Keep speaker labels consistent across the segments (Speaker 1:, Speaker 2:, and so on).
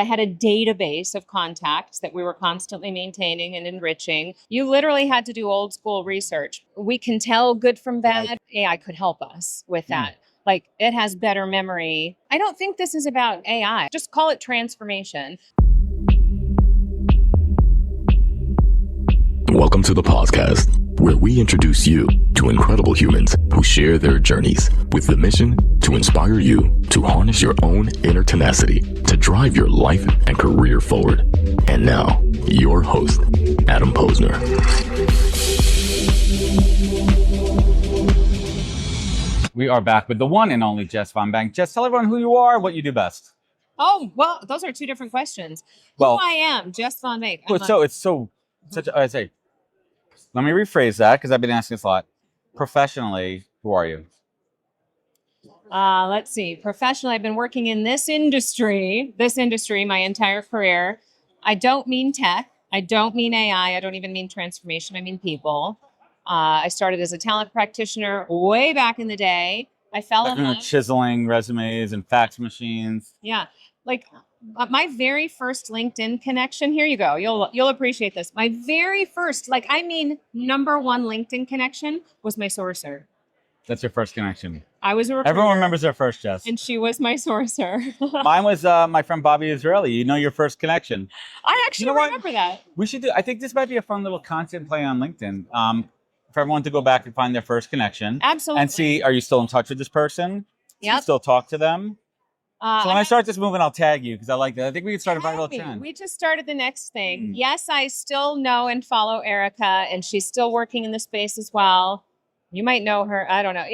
Speaker 1: I had a database of contacts that we were constantly maintaining and enriching. You literally had to do old school research. We can tell good from bad. AI could help us with that. Like, it has better memory. I don't think this is about AI. Just call it transformation.
Speaker 2: Welcome to the podcast, where we introduce you to incredible humans who share their journeys with the mission to inspire you to harness your own inner tenacity to drive your life and career forward. And now, your host, Adam Posner.
Speaker 3: We are back with the one and only Jess Von Bank. Jess, tell everyone who you are, what you do best.
Speaker 1: Oh, well, those are two different questions.
Speaker 3: Well,
Speaker 1: who I am, Jess Von Bank.
Speaker 3: Let me rephrase that because I've been asking this a lot. Professionally, who are you?
Speaker 1: Let's see. Professionally, I've been working in this industry my entire career. I don't mean tech. I don't mean AI. I don't even mean transformation. I mean people. I started as a talent practitioner way back in the day. I fell in love.
Speaker 3: Chiseling resumes and fax machines.
Speaker 1: Yeah. Like my very first LinkedIn connection. Here you go. You'll appreciate this. My very first, number one LinkedIn connection was my sourcer.
Speaker 3: That's your first connection.
Speaker 1: I was a recruiter.
Speaker 3: Everyone remembers their first, Jess.
Speaker 1: And she was my sourcer.
Speaker 3: Mine was my friend Bobby Israeli. You know your first connection.
Speaker 1: I actually remember that.
Speaker 3: We should do. I think this might be a fun little content play on LinkedIn. For everyone to go back and find their first connection.
Speaker 1: Absolutely.
Speaker 3: And see, are you still in touch with this person?
Speaker 1: Yeah.
Speaker 3: You still talk to them? So when I start this movement, I'll tag you because I like that. I think we can start a viral trend.
Speaker 1: We just started the next thing. Yes, I still know and follow Erica, and she's still working in the space as well. You might know her. I don't know.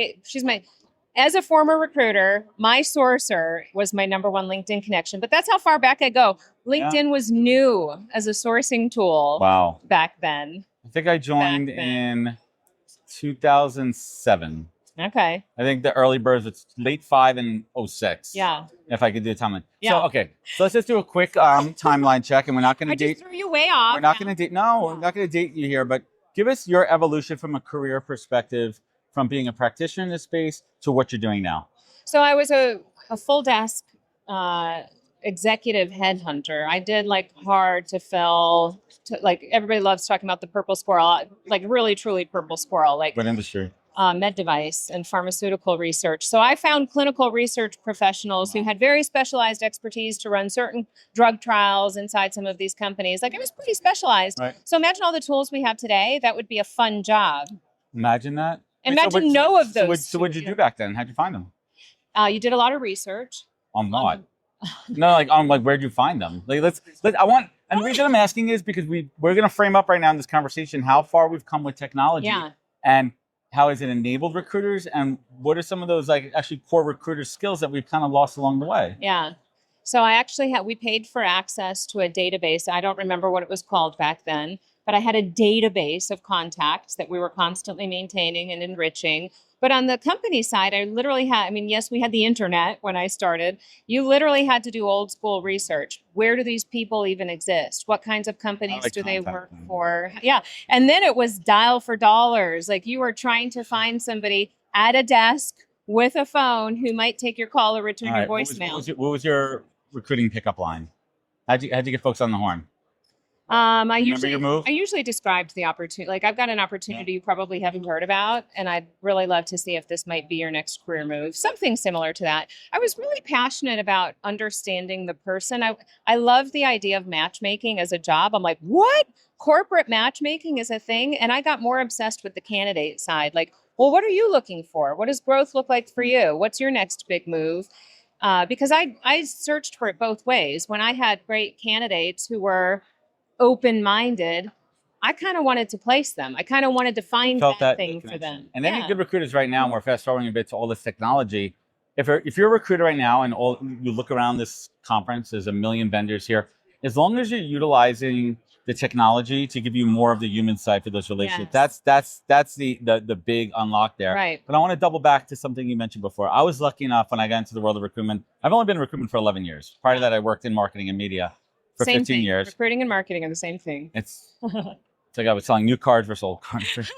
Speaker 1: As a former recruiter, my sourcer was my number one LinkedIn connection. But that's how far back I go. LinkedIn was new as a sourcing tool.
Speaker 3: Wow.
Speaker 1: Back then.
Speaker 3: I think I joined in 2007.
Speaker 1: Okay.
Speaker 3: I think the early birds was late 5 and 06.
Speaker 1: Yeah.
Speaker 3: If I could do a timeline.
Speaker 1: Yeah.
Speaker 3: So let's just do a quick timeline check, and we're not going to date.
Speaker 1: I just threw you way off.
Speaker 3: We're not going to date. No, we're not going to date you here. But give us your evolution from a career perspective, from being a practitioner in this space to what you're doing now.
Speaker 1: So I was a full desk executive headhunter. I did hard to fill. Everybody loves talking about the purple squirrel. Really, truly purple squirrel.
Speaker 3: What industry?
Speaker 1: Med device and pharmaceutical research. So I found clinical research professionals who had very specialized expertise to run certain drug trials inside some of these companies. It was pretty specialized.
Speaker 3: Right.
Speaker 1: So imagine all the tools we have today. That would be a fun job.
Speaker 3: Imagine that.
Speaker 1: Imagine no of those.
Speaker 3: So what did you do back then? How'd you find them?
Speaker 1: You did a lot of research.
Speaker 3: On what? No, where'd you find them? And the reason I'm asking is because we're going to frame up right now in this conversation how far we've come with technology.
Speaker 1: Yeah.
Speaker 3: And how has it enabled recruiters, and what are some of those actually core recruiter skills that we've kind of lost along the way?
Speaker 1: Yeah. So we paid for access to a database. I don't remember what it was called back then, but I had a database of contacts that we were constantly maintaining and enriching. But on the company side, I literally had, yes, we had the internet when I started. You literally had to do old school research. Where do these people even exist? What kinds of companies do they work for? Yeah. And then it was dial for dollars. You were trying to find somebody at a desk with a phone who might take your call or return your voicemail.
Speaker 3: What was your recruiting pickup line? How'd you get folks on the horn?
Speaker 1: I usually described the opportunity. I've got an opportunity you probably haven't heard about, and I'd really love to see if this might be your next career move. Something similar to that. I was really passionate about understanding the person. I love the idea of matchmaking as a job. I'm like, what? Corporate matchmaking is a thing? And I got more obsessed with the candidate side. Well, what are you looking for? What does growth look like for you? What's your next big move? Because I searched for it both ways. When I had great candidates who were open-minded, I kind of wanted to place them. I kind of wanted to find that thing for them.
Speaker 3: And any good recruiters right now, we're fast forwarding a bit to all this technology. If you're a recruiter right now and you look around this conference, there's a million vendors here. As long as you're utilizing the technology to give you more of the human side for those relationships, that's the big unlock there.
Speaker 1: Right.
Speaker 3: But I want to double back to something you mentioned before. I was lucky enough when I got into the world of recruitment. I've only been in recruitment for 11 years. Prior to that, I worked in marketing and media for 15 years.
Speaker 1: Recruiting and marketing are the same thing.
Speaker 3: It's like I was selling new cards versus old cards.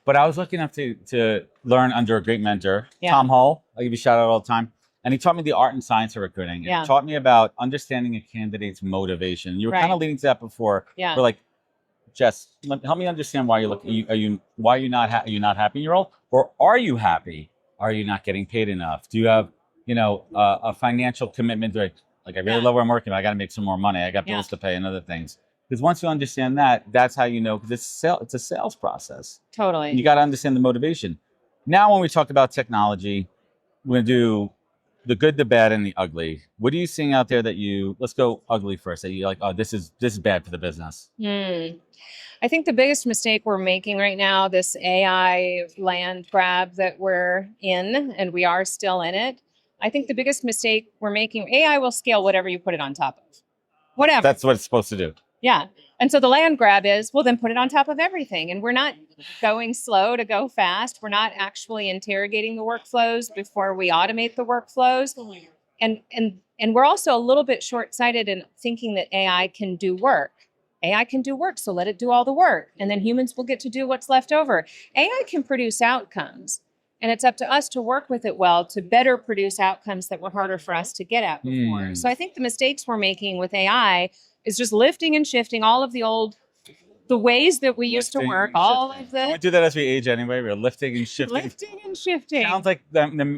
Speaker 3: But I was lucky enough to learn under a great mentor, Tom Hull. I give you a shout out all the time. And he taught me the art and science of recruiting.
Speaker 1: Yeah.
Speaker 3: It taught me about understanding a candidate's motivation. You were kind of leading to that before.
Speaker 1: Yeah.
Speaker 3: We're like, Jess, help me understand why you're looking. Why are you not happy in your role, or are you happy? Are you not getting paid enough? Do you have, a financial commitment? Like I really love where I'm working, but I got to make some more money. I got bills to pay and other things. Because once you understand that, that's how you know. Because it's a sales process.
Speaker 1: Totally.
Speaker 3: And you got to understand the motivation. Now, when we talk about technology, we're gonna do the good, the bad, and the ugly. What are you seeing out there let's go ugly first, that you like, oh, this is bad for the business?
Speaker 1: I think the biggest mistake we're making right now, this AI land grab that we're in, and we are still in it. I think the biggest mistake we're making, AI will scale whatever you put it on top of. Whatever.
Speaker 3: That's what it's supposed to do.
Speaker 1: Yeah. And so the land grab is, well, then put it on top of everything. And we're not going slow to go fast. We're not actually interrogating the workflows before we automate the workflows. And we're also a little bit short-sighted in thinking that AI can do work. AI can do work, so let it do all the work. And then humans will get to do what's left over. AI can produce outcomes. And it's up to us to work with it well to better produce outcomes that were harder for us to get at before. So I think the mistakes we're making with AI is just lifting and shifting all of the ways that we used to work, all of the...
Speaker 3: We do that as we age anyway. We're lifting and shifting.
Speaker 1: Lifting and shifting.
Speaker 3: Sounds like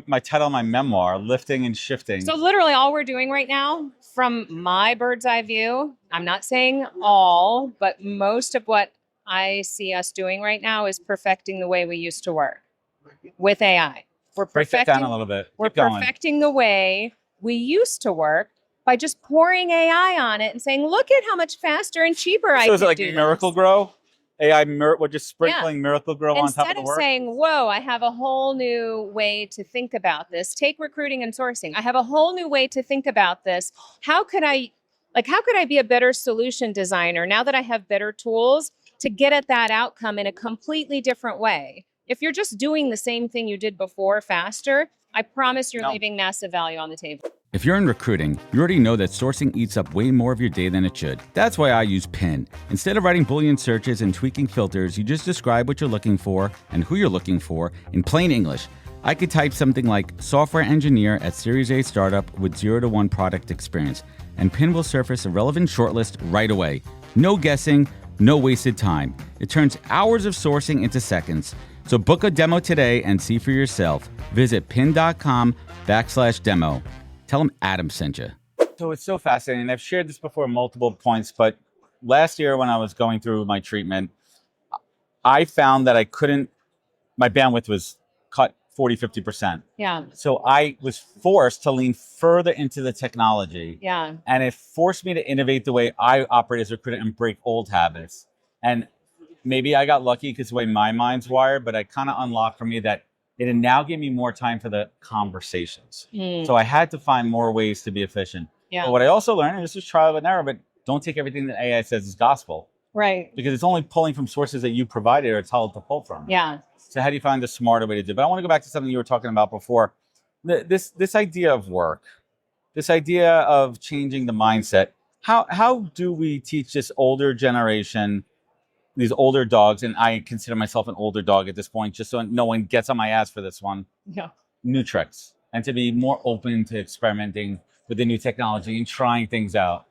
Speaker 3: my title of my memoir, Lifting and Shifting.
Speaker 1: So literally all we're doing right now, from my bird's eye view, I'm not saying all, but most of what I see us doing right now is perfecting the way we used to work with AI. We're
Speaker 3: Break that down a little bit.
Speaker 1: We're perfecting the way we used to work by just pouring AI on it and saying, look at how much faster and cheaper I can do.
Speaker 3: So is it like Miracle Grow? AI, we're just sprinkling Miracle Grow on top of the work?
Speaker 1: Instead of saying, whoa, I have a whole new way to think about this. Take recruiting and sourcing. I have a whole new way to think about this. How could I be a better solution designer now that I have better tools to get at that outcome in a completely different way? If you're just doing the same thing you did before faster, I promise you're leaving massive value on the table.
Speaker 4: If you're in recruiting, you already know that sourcing eats up way more of your day than it should. That's why I use Pin. Instead of writing Boolean searches and tweaking filters, you just describe what you're looking for and who you're looking for in plain English. I could type something like software engineer at Series A startup with 0 to 1 product experience, and Pin will surface a relevant shortlist right away. No guessing, no wasted time. It turns hours of sourcing into seconds. So book a demo today and see for yourself. Visit pin.com/demo. Tell them Adam sent you.
Speaker 3: So it's so fascinating. I've shared this before multiple points, but last year when I was going through my treatment, I found that my bandwidth was cut 40, 50%.
Speaker 1: Yeah.
Speaker 3: So I was forced to lean further into the technology.
Speaker 1: Yeah.
Speaker 3: And it forced me to innovate the way I operate as a recruiter and break old habits. And maybe I got lucky because the way my mind's wired, but I kind of unlocked for me that it now gave me more time for the conversations. So I had to find more ways to be efficient.
Speaker 1: Yeah.
Speaker 3: But what I also learned, and this is trial and error, but don't take everything that AI says is gospel.
Speaker 1: Right.
Speaker 3: Because it's only pulling from sources that you provided or tell it to pull from.
Speaker 1: Yeah.
Speaker 3: So how do you find the smarter way to do it? But I want to go back to something you were talking about before. This idea of work, this idea of changing the mindset. How do we teach this older generation, these older dogs, and I consider myself an older dog at this point, just so no one gets on my ass for this one, new tricks, and to be more open to experimenting with the new technology and trying things out?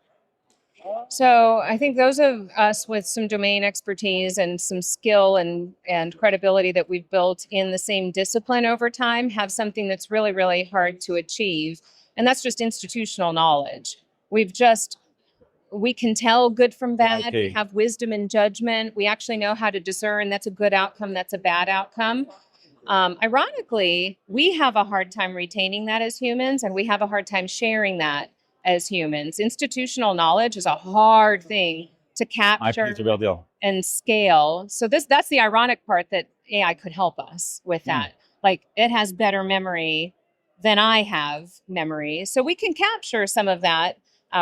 Speaker 1: So I think those of us with some domain expertise and some skill and credibility that we've built in the same discipline over time have something that's really, really hard to achieve. And that's just institutional knowledge. We can tell good from bad.
Speaker 3: Okay.
Speaker 1: We have wisdom and judgment. We actually know how to discern that's a good outcome, that's a bad outcome. Ironically, we have a hard time retaining that as humans, and we have a hard time sharing that as humans. Institutional knowledge is a hard thing to capture
Speaker 3: It's a real deal.
Speaker 1: and scale. So that's the ironic part, that AI could help us with that. Like, it has better memory than I have memory. So we can capture some of that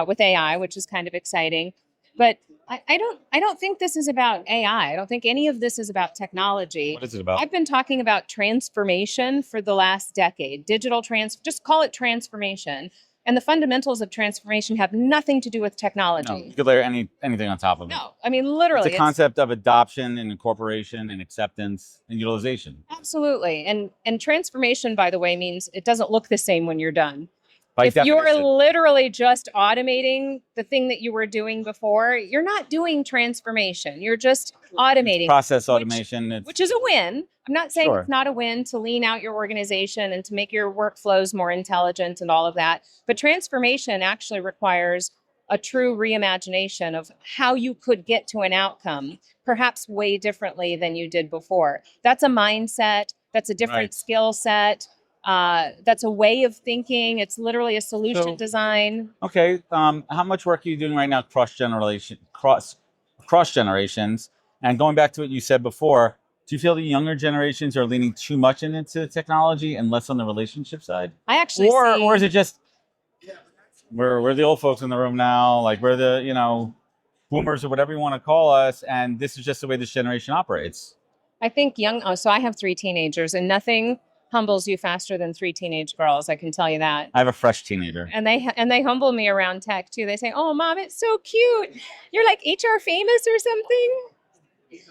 Speaker 1: with AI, which is kind of exciting. But I don't think this is about AI. I don't think any of this is about technology.
Speaker 3: What is it about?
Speaker 1: I've been talking about transformation for the last decade. Just call it transformation. And the fundamentals of transformation have nothing to do with technology.
Speaker 3: No, you could layer anything on top of it.
Speaker 1: No, I mean, literally.
Speaker 3: It's a concept of adoption and incorporation and acceptance and utilization.
Speaker 1: Absolutely. And transformation, by the way, means it doesn't look the same when you're done.
Speaker 3: By
Speaker 1: if
Speaker 3: definition.
Speaker 1: you're literally just automating the thing that you were doing before, you're not doing transformation. You're just automating.
Speaker 3: Process automation.
Speaker 1: Which is a win. I'm not saying
Speaker 3: Sure.
Speaker 1: it's not a win to lean out your organization and to make your workflows more intelligent and all of that. But transformation actually requires a true reimagination of how you could get to an outcome, perhaps way differently than you did before. That's a mindset. That's a different skill set. That's a way of thinking. It's literally a solution design.
Speaker 3: Okay. How much work are you doing right now cross generations? And going back to what you said before, do you feel the younger generations are leaning too much into technology and less on the relationship side?
Speaker 1: I actually
Speaker 3: or is it just we're the old folks in the room now, like we're the boomers or whatever you want to call us, and this is just the way this generation operates?
Speaker 1: I think so I have 3 teenagers, and nothing humbles you faster than 3 teenage girls. I can tell you that.
Speaker 3: I have a fresh teenager.
Speaker 1: And they humble me around tech too. They say, "Oh, Mom, it's so cute. You're like HR famous or something.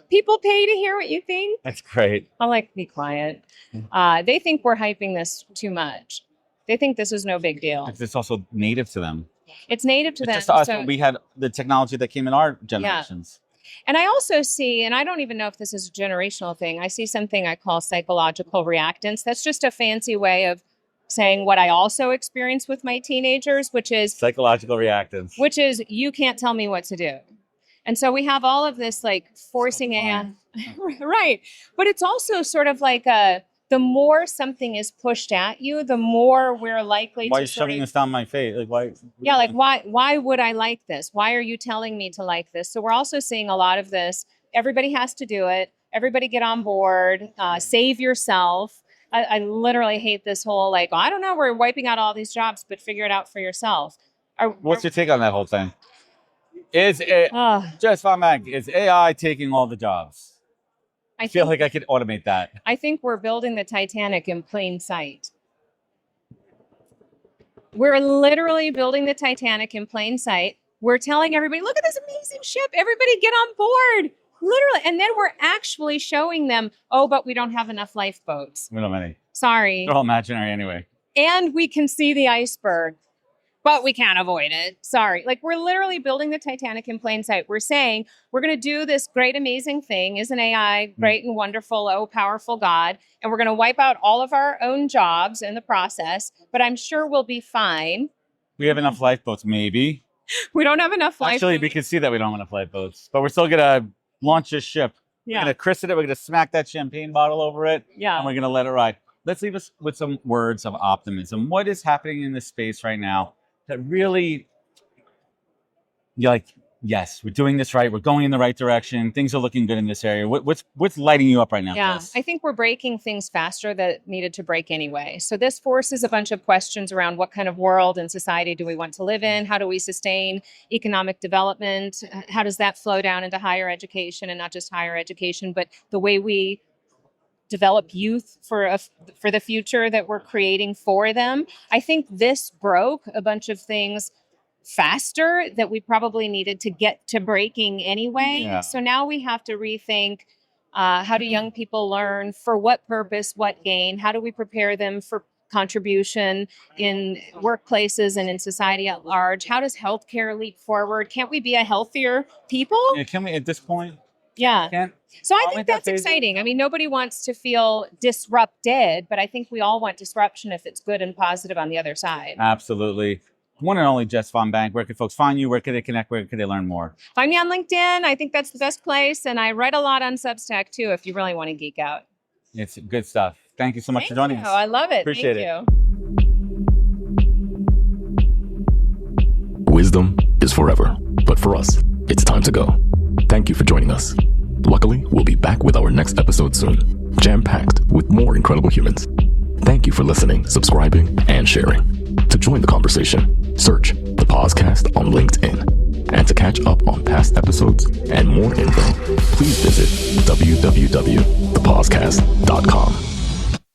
Speaker 1: People pay to hear what you think."
Speaker 3: That's great.
Speaker 1: I'm like, be quiet. They think we're hyping this too much. They think this is no big deal.
Speaker 3: It's also native to them.
Speaker 1: It's native to them.
Speaker 3: Just us, we had the technology that came in our generations.
Speaker 1: Yeah. And I also see, and I don't even know if this is a generational thing, I see something I call psychological reactance. That's just a fancy way of saying what I also experience with my teenagers, which is
Speaker 3: psychological reactance,
Speaker 1: which is you can't tell me what to do. And so we have all of this like forcing right. But it's also sort of like the more something is pushed at you, the more we're likely
Speaker 3: why are you shoving this down my face? Like why?
Speaker 1: Yeah, like why would I like this? Why are you telling me to like this? So we're also seeing a lot of this. Everybody has to do it. Everybody get on board. Save yourself. I literally hate this whole like, I don't know, we're wiping out all these jobs, but figure it out for yourself.
Speaker 3: What's your take on that whole thing? Jess Von Bank, is AI taking all the jobs? I feel like I could automate that.
Speaker 1: I think we're building the Titanic in plain sight. We're literally building the Titanic in plain sight. We're telling everybody, look at this amazing ship. Everybody get on board. Literally. And then we're actually showing them, oh, but we don't have enough lifeboats.
Speaker 3: We don't have any.
Speaker 1: Sorry.
Speaker 3: They're all imaginary anyway.
Speaker 1: And we can see the iceberg, but we can't avoid it. Sorry. Like we're literally building the Titanic in plain sight. We're saying we're going to do this great, amazing thing. Isn't AI great and wonderful? Oh, powerful God. And we're going to wipe out all of our own jobs in the process, but I'm sure we'll be fine.
Speaker 3: We have enough lifeboats, maybe.
Speaker 1: We don't have enough lifeboats.
Speaker 3: Actually, we can see that we don't have enough lifeboats, but we're still going to launch this ship.
Speaker 1: Yeah.
Speaker 3: We're going to christen it. We're going to smack that champagne bottle over it.
Speaker 1: Yeah.
Speaker 3: And we're going to let it ride. Let's leave us with some words of optimism. What is happening in this space right now that really, you're like, yes, we're doing this right. We're going in the right direction. Things are looking good in this area. What's lighting you up right now?
Speaker 1: Yeah,
Speaker 3: Jess?
Speaker 1: I think we're breaking things faster that needed to break anyway. So this forces a bunch of questions around what kind of world and society do we want to live in? How do we sustain economic development? How does that flow down into higher education, and not just higher education, but the way we develop youth for the future that we're creating for them? I think this broke a bunch of things faster that we probably needed to get to breaking anyway.
Speaker 3: Yeah.
Speaker 1: So now we have to rethink how do young people learn, for what purpose, what gain? How do we prepare them for contribution in workplaces and in society at large? How does healthcare leap forward? Can't we be a healthier people?
Speaker 3: Yeah, can we at this point?
Speaker 1: Yeah. So I think that's exciting. I mean, nobody wants to feel disrupted, but I think we all want disruption if it's good and positive on the other side.
Speaker 3: Absolutely. One and only Jess Von Bank. Where can folks find you? Where can they connect? Where can they learn more?
Speaker 1: Find me on LinkedIn. I think that's the best place. And I write a lot on Substack too, if you really want to geek out.
Speaker 3: It's good stuff. Thank you so much for joining us.
Speaker 1: I love it.
Speaker 3: Appreciate it.
Speaker 1: Thank you.
Speaker 2: Wisdom is forever, but for us, it's time to go. Thank you for joining us. Luckily, we'll be back with our next episode soon, jam-packed with more incredible humans. Thank you for listening, subscribing, and sharing. To join the conversation, search the Podcast on LinkedIn. And to catch up on past episodes and more info, please visit www.thepodcast.com.